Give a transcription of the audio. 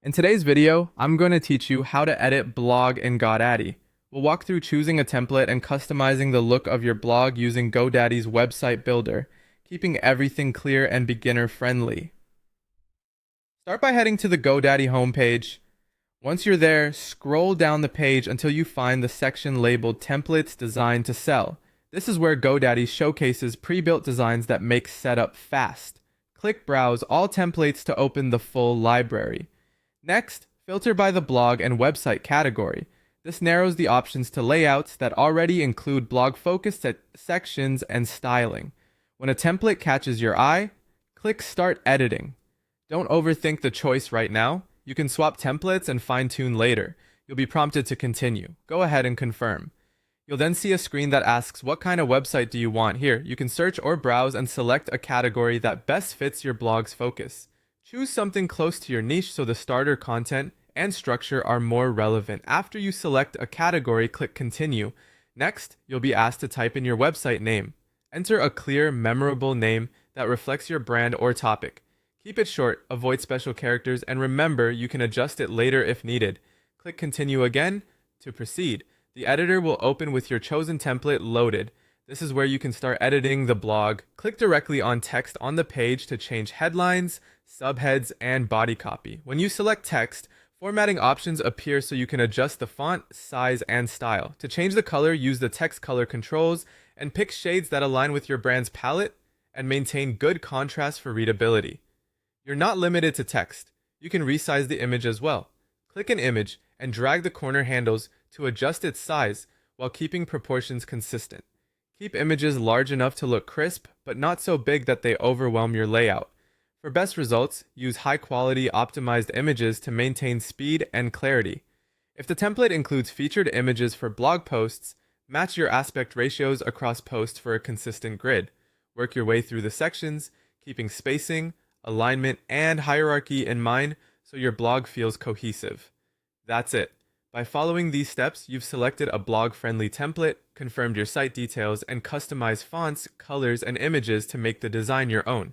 In today's video, I'm going to teach you how to edit blog in Godaddy. We'll walk through choosing a template and customizing the look of your blog using Godaddy's website builder, keeping everything clear and beginner friendly. Start by heading to the Godaddy homepage. Once you're there, scroll down the page until you find the section labeled Templates Designed to Sell. This is where Godaddy showcases pre-built designs that make setup fast. Click Browse All Templates to open the full library. Next, filter by the blog and website category. This narrows the options to layouts that already include blog-focused sections and styling. When a template catches your eye, click Start Editing. Don't overthink the choice right now. You can swap templates and fine-tune later. You'll be prompted to continue. Go ahead and confirm. You'll then see a screen that asks, what kind of website do you want? Here, you can search or browse and select a category that best fits your blog's focus. Choose something close to your niche so the starter content and structure are more relevant. After you select a category, click Continue. Next, you'll be asked to type in your website name. Enter a clear, memorable name that reflects your brand or topic. Keep it short, avoid special characters, and remember you can adjust it later if needed. Click Continue again to proceed. The editor will open with your chosen template loaded. This is where you can start editing the blog. Click directly on text on the page to change headlines, subheads, and body copy. When you select text, formatting options appear so you can adjust the font, size, and style. To change the color, use the text color controls and pick shades that align with your brand's palette and maintain good contrast for readability. You're not limited to text. You can resize the image as well. Click an image and drag the corner handles to adjust its size while keeping proportions consistent. Keep images large enough to look crisp, but not so big that they overwhelm your layout. For best results, use high-quality optimized images to maintain speed and clarity. If the template includes featured images for blog posts, match your aspect ratios across posts for a consistent grid. Work your way through the sections, keeping spacing, alignment, and hierarchy in mind so your blog feels cohesive. That's it. By following these steps, you've selected a blog-friendly template, confirmed your site details, and customized fonts, colors, and images to make the design your own.